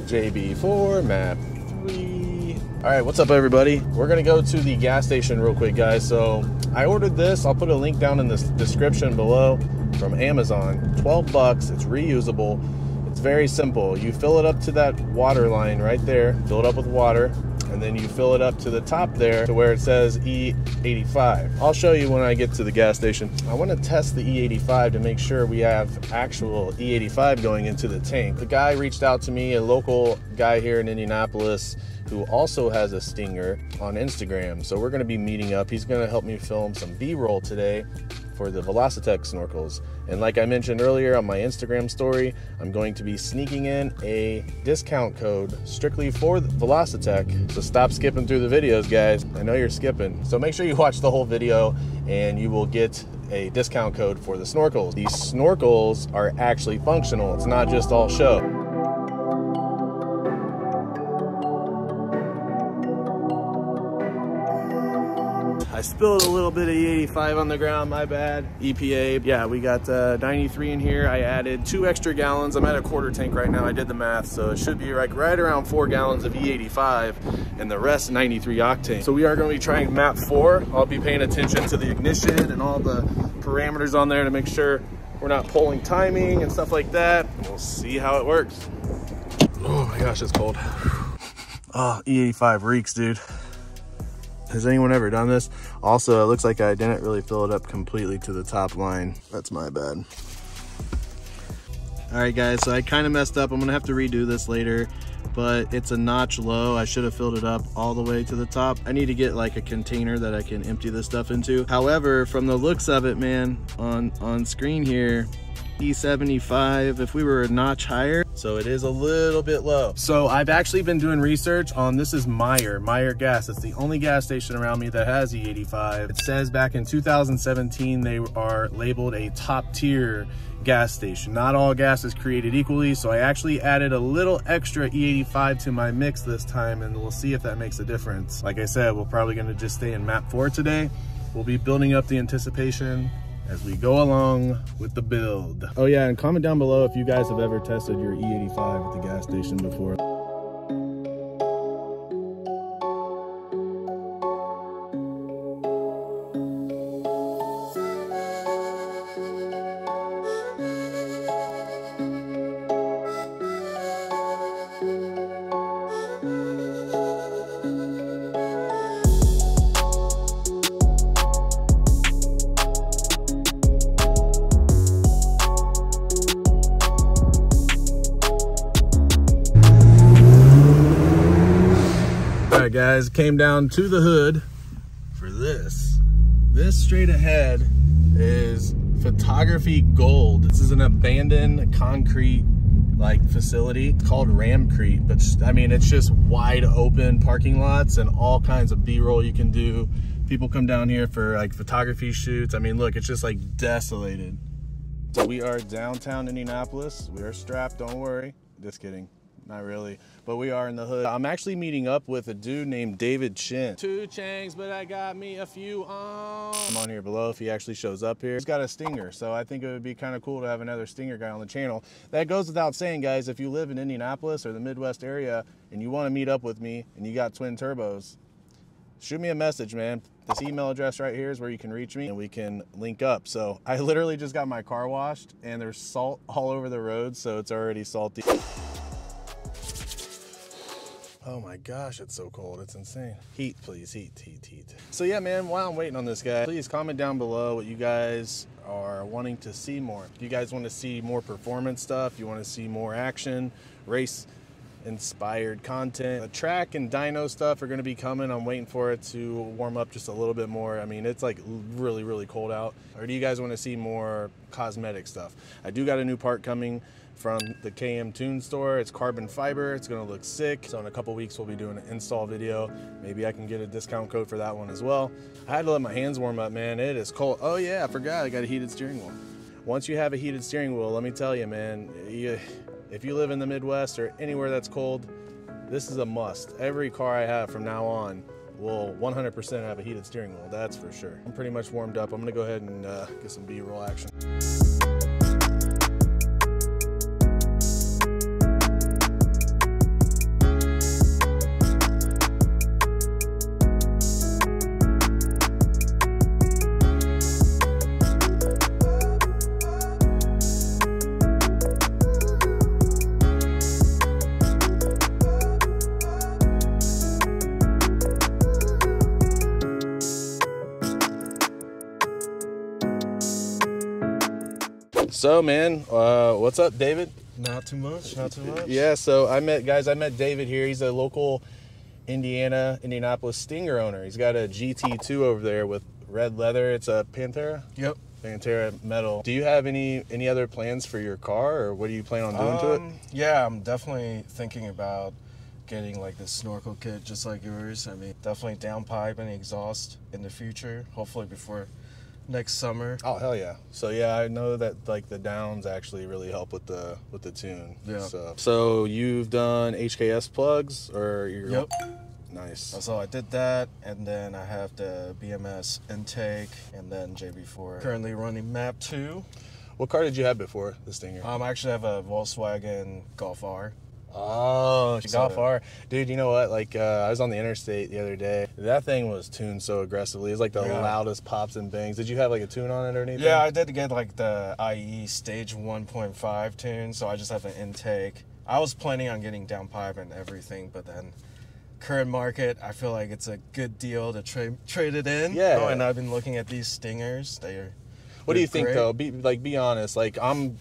JB4 map 3. All right, what's up everybody? We're gonna go to the gas station real quick, guys. So I ordered this. I'll put a link down in the description below from Amazon. 12 bucks, it's reusable. It's very simple. You fill it up to that water line right there, fill it up with water, and then you fill it up to the top there to where it says E85. I'll show you when I get to the gas station. I want to test the E85 to make sure we have actual E85 going into the tank. The guy reached out to me, a local guy here in Indianapolis, who also has a Stinger on Instagram. So we're gonna be meeting up. He's gonna help me film some B-roll today for the Velossa snorkels. And like I mentioned earlier on my Instagram story, I'm going to be sneaking in a discount code strictly for Velossa. So stop skipping through the videos, guys. I know you're skipping. So make sure you watch the whole video and you will get a discount code for the snorkels. These snorkels are actually functional. It's not just all show. I spilled a little bit of E85 on the ground, my bad. EPA, yeah, we got 93 in here. I added 2 extra gallons. I'm at a quarter tank right now. I did the math, so it should be like right around 4 gallons of E85 and the rest 93 octane. So we are gonna be trying map 4. I'll be paying attention to the ignition and all the parameters on there to make sure we're not pulling timing and stuff like that. We'll see how it works. Oh my gosh, it's cold. Oh, E85 reeks, dude. Has anyone ever done this? Also, it looks like I didn't really fill it up completely to the top line. That's my bad. All right, guys, so I kind of messed up. I'm gonna have to redo this later, but it's a notch low. I should have filled it up all the way to the top. I need to get like a container that I can empty this stuff into. However, from the looks of it, man, on screen here, E75, if we were a notch higher, so it is a little bit low. So I've actually been doing research on, this is Meyer gas. It's the only gas station around me that has E85. It says back in 2017 they are labeled a top tier gas station. Not all gas is created equally, so I actually added a little extra E85 to my mix this time, and we'll see if that makes a difference. Like I said, we're probably gonna just stay in map 4 today. We'll be building up the anticipation as we go along with the build. Oh yeah, and comment down below if you guys have ever tested your E85 at the gas station before. Alright guys, came down to the hood for this. This straight ahead is photography gold. This is an abandoned concrete like facility. It's called Ramcrete, but I mean, it's just wide open parking lots and all kinds of B-roll you can do. People come down here for like photography shoots. I mean, look, it's just like desolated. So we are downtown Indianapolis. We are strapped, don't worry. Just kidding. Not really, but we are in the hood. I'm actually meeting up with a dude named David Chin. 2 changs, but I got me a few on. I'm on here below if he actually shows up here. He's got a Stinger, so I think it would be kind of cool to have another Stinger guy on the channel. That goes without saying, guys, if you live in Indianapolis or the Midwest area and you want to meet up with me and you got twin turbos, shoot me a message, man. This email address right here is where you can reach me and we can link up. So I literally just got my car washed and there's salt all over the road, so it's already salty. Oh my gosh, it's so cold, it's insane. Heat, please, heat. So yeah, man, while I'm waiting on this guy, please comment down below what you guys are wanting to see more. Do you guys want to see more performance stuff? You want to see more action, race inspired content? The track and dyno stuff are gonna be coming. I'm waiting for it to warm up just a little bit more. I mean, it's like really, really cold out. Or do you guys want to see more cosmetic stuff? I do got a new part coming from the KM Tune store. It's carbon fiber. It's gonna look sick. So in a couple weeks, we'll be doing an install video. Maybe I can get a discount code for that one as well. I had to let my hands warm up, man. It is cold. Oh yeah, I forgot I got a heated steering wheel. Once you have a heated steering wheel, let me tell you, man, if you live in the Midwest or anywhere that's cold, this is a must. Every car I have from now on will 100% have a heated steering wheel, that's for sure. I'm pretty much warmed up. I'm gonna go ahead and get some B-roll action. So, man, what's up, David? Not too much, not too much. Yeah, so I met David here. He's a local Indianapolis Stinger owner. He's got a GT2 over there with red leather. It's a Pantera? Yep. Pantera metal. Do you have any other plans for your car, or what do you plan on doing to it? Yeah, I'm definitely thinking about getting like the snorkel kit just like yours. I mean, definitely downpipe and exhaust in the future, hopefully before next summer. Oh, hell yeah. So yeah, I know that like the downs actually really help with the tune. Yeah. So you've done HKS plugs, or you're... Yep. Nice. So I did that, and then I have the BMS intake, and then JB4. Currently running map 2. What car did you have before the Stinger? I actually have a Volkswagen Golf R. Oh, Golf R. Dude, you know what? Like, I was on the interstate the other day. That thing was tuned so aggressively. It's like the loudest pops and bangs. Did you have like a tune on it or anything? Yeah, I did get like the IE stage 1.5 tune, so I just have an intake. I was planning on getting downpipe and everything, but then current market, I feel like it's a good deal to trade it in. Yeah. Oh, and I've been looking at these Stingers. What do you think, though? Be honest. Like, I've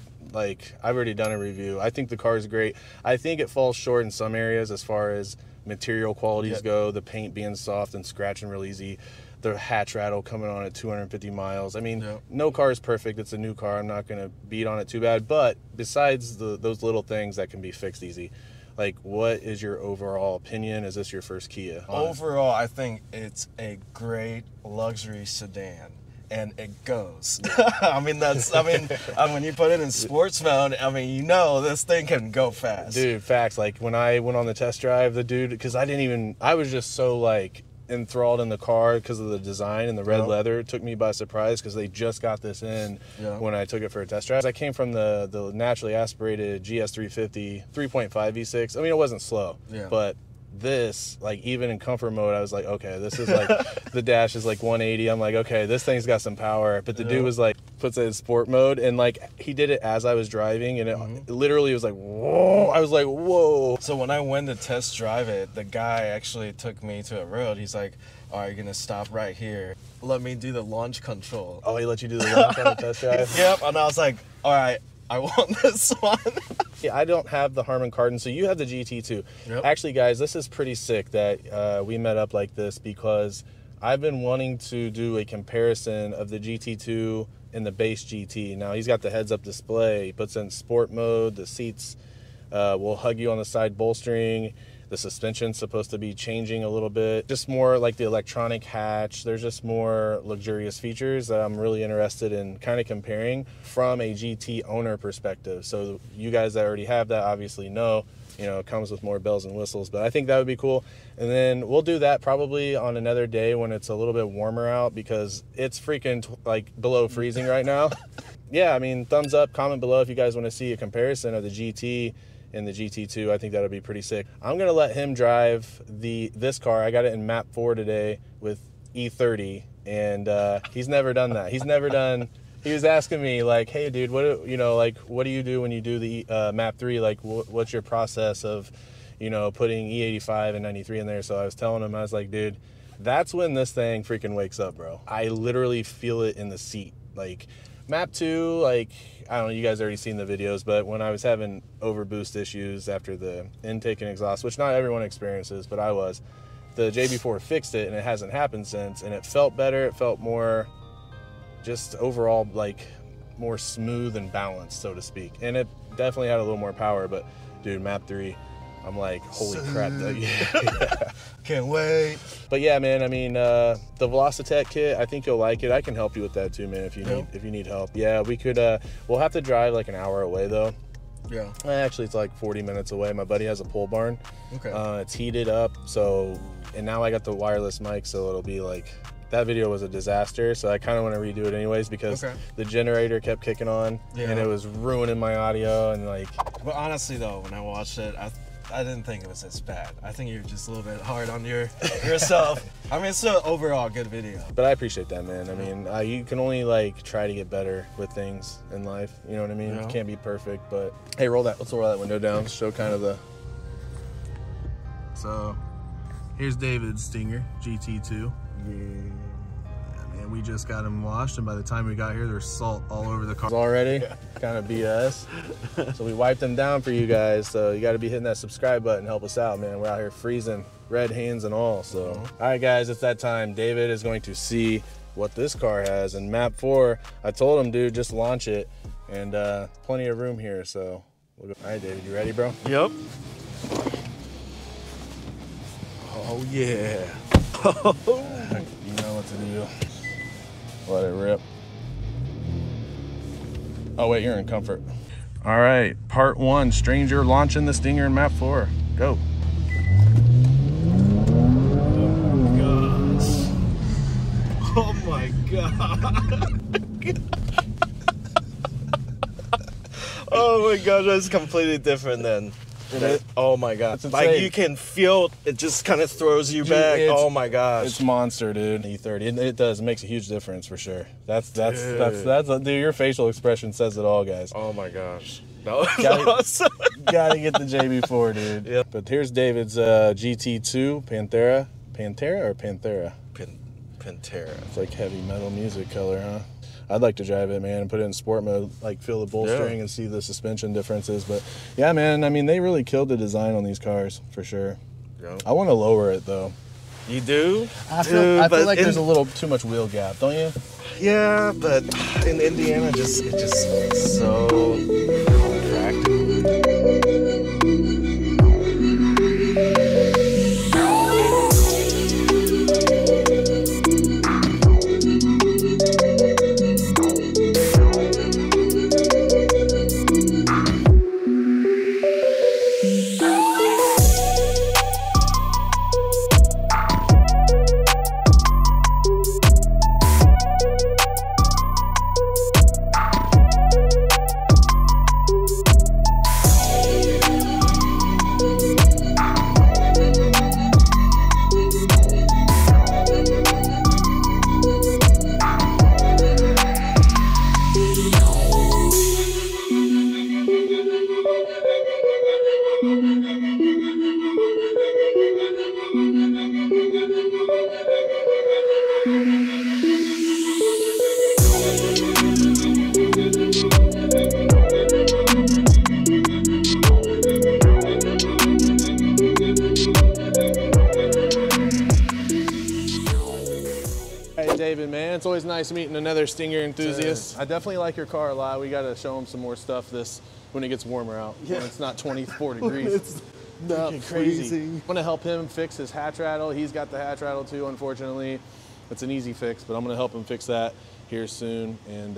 already done a review. I think the car is great. I think it falls short in some areas as far as material qualities go. The paint being soft and scratching real easy. The hatch rattle coming on at 250 miles. I mean, no car is perfect. It's a new car. I'm not going to beat on it too bad. But besides those little things that can be fixed easy, like, what is your overall opinion? Is this your first Kia? Overall, I think it's a great luxury sedan. And it goes. when you put it in sports mode, I mean, you know this thing can go fast. Dude, facts. Like, when I went on the test drive, the dude, because I was just so, like, enthralled in the car because of the design and the red leather. It took me by surprise because they just got this in when I took it for a test drive. I came from the naturally aspirated GS350 3.5 V6. I mean, it wasn't slow, but this, like, even in comfort mode, I was like, okay, this is like the dash is like 180. I'm like, okay, this thing's got some power. But the dude was like, puts it in sport mode, and like he did it as I was driving, and it literally was like, whoa. I was like, whoa. So when I went to test drive it, the guy actually took me to a road. He's like, all right, you're gonna stop right here. Let me do the launch control. Oh, he let you do the launch on the test drive? Yep. And I was like, all right, I want this one. Yeah, I don't have the Harman Kardon, so you have the GT2. Yep. Actually, guys, this is pretty sick that we met up like this, because I've been wanting to do a comparison of the GT2 and the base GT. Now, he's got the heads-up display. He puts in sport mode. The seats will hug you on the side bolstering. The suspension's supposed to be changing a little bit. Just more like the electronic hatch. There's just more luxurious features that I'm really interested in kind of comparing from a GT owner perspective. So you guys that already have that obviously know, you know, it comes with more bells and whistles, but I think that would be cool. And then we'll do that probably on another day when it's a little bit warmer out, because it's freaking like below freezing right now. Yeah, I mean, thumbs up, comment below if you guys want to see a comparison of the GT and the GT2. I think that would be pretty sick. I'm gonna let him drive this car. I got it in map 4 today with E30, and he's never done that. He's never done. He was asking me like, "Hey, dude, what do you do when you do the map 3? Like, what's your process of, you know, putting E85 and 93 in there?" So I was telling him, I was like, "Dude, that's when this thing freaking wakes up, bro. I literally feel it in the seat. Like, map 2, like, I don't know, you guys already seen the videos, but when I was having overboost issues after the intake and exhaust, which not everyone experiences, but I was, the JB4 fixed it, and it hasn't happened since, and it felt better. It felt more, just overall, like, more smooth and balanced, so to speak. And it definitely had a little more power, but, dude, map 3, I'm like, holy crap. Yeah. Can't wait. But yeah, man, I mean, the Velossa kit, I think you'll like it. I can help you with that too, man, if you need help. Yeah, we could, we'll have to drive like an hour away though. Yeah. Actually, it's like 40 minutes away. My buddy has a pole barn. Okay. It's heated up, so, and now I got the wireless mic, so it'll be like, that video was a disaster, so I kind of want to redo it anyways, because the generator kept kicking on, and it was ruining my audio, and like. But honestly though, when I watched it, I didn't think it was as bad. I think you're just a little bit hard on yourself. I mean, it's still overall a good video. But I appreciate that, man. I mean, you can only like try to get better with things in life. You know what I mean? You can't be perfect, but hey, let's roll that window down. Show kind of the. So, here's David's Stinger GT2. Yeah, And we just got them washed, and by the time we got here, there's salt all over the car already. Kind of BS. So we wiped them down for you guys. So you got to be hitting that subscribe button, help us out, man. We're out here freezing, red hands and all. So, all right, guys, it's that time. David is going to see what this car has. And map 4, I told him, dude, just launch it, and plenty of room here. So, all right, David, you ready, bro? Yep. Oh yeah. You know what to do. Let it rip. Oh wait, you're in comfort. All right, part 1, stranger launching the Stinger in map 4. Go. Oh my god. Oh my gosh, that's completely different then. Oh my god. Like you can feel it just kind of throws you back. Oh my gosh. It's monster, dude. E30. It does. It makes a huge difference for sure. That's dude, your facial expression says it all, guys. Oh my gosh. That was awesome. Gotta get the JB4, dude. Yep. But here's David's GT2 Panthera. Panthera or Panthera? Pantera. It's like heavy metal music color, huh? I'd like to drive it, man, and put it in sport mode, like feel the bolstering and see the suspension differences. But yeah, man, I mean, they really killed the design on these cars for sure. Yep. I want to lower it though. You do? I feel like there's a little too much wheel gap, don't you? Yeah, but in Indiana, it just so contracted. David, man, it's always nice meeting another Stinger enthusiast. I definitely like your car a lot. We got to show him some more stuff when it gets warmer out. Yeah. When it's not 24 degrees. It's not crazy. I'm going to help him fix his hatch rattle. He's got the hatch rattle too, unfortunately. It's an easy fix, but I'm going to help him fix that here soon. And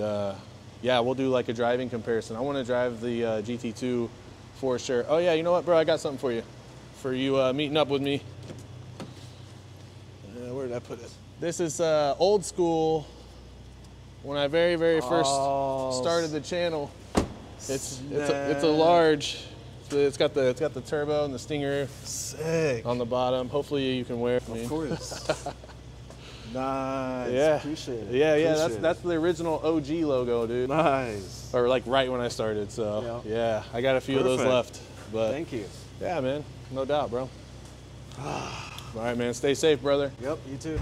yeah, we'll do like a driving comparison. I want to drive the GT2 for sure. Oh yeah, you know what, bro? I got something for you. For you meeting up with me. Where did I put it? This is old school. When I very first started the channel, it's a large. It's got the turbo and the Stinger on the bottom. Hopefully you can wear it for me. Of course. Nice. Yeah. Appreciate it. Yeah. That's the original OG logo, dude. Nice. Or like right when I started. So yeah, I got a few of those left. But thank you. Yeah, man. No doubt, bro. All right, man. Stay safe, brother. Yep. You too.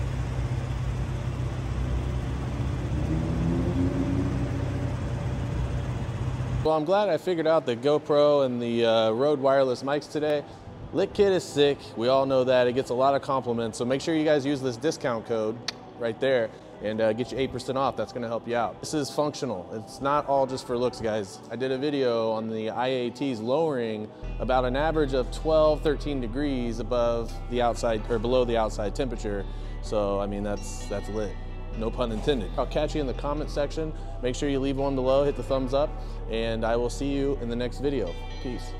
Well, I'm glad I figured out the GoPro and the Rode wireless mics today. Lick Kit is sick. We all know that. It gets a lot of compliments. So make sure you guys use this discount code right there and get you 8% off. That's gonna help you out. This is functional. It's not all just for looks, guys. I did a video on the IATs lowering about an average of 12, 13 degrees above the outside or below the outside temperature. So, I mean, that's lit. No pun intended. I'll catch you in the comment section. Make sure you leave one below, hit the thumbs up, and I will see you in the next video. Peace.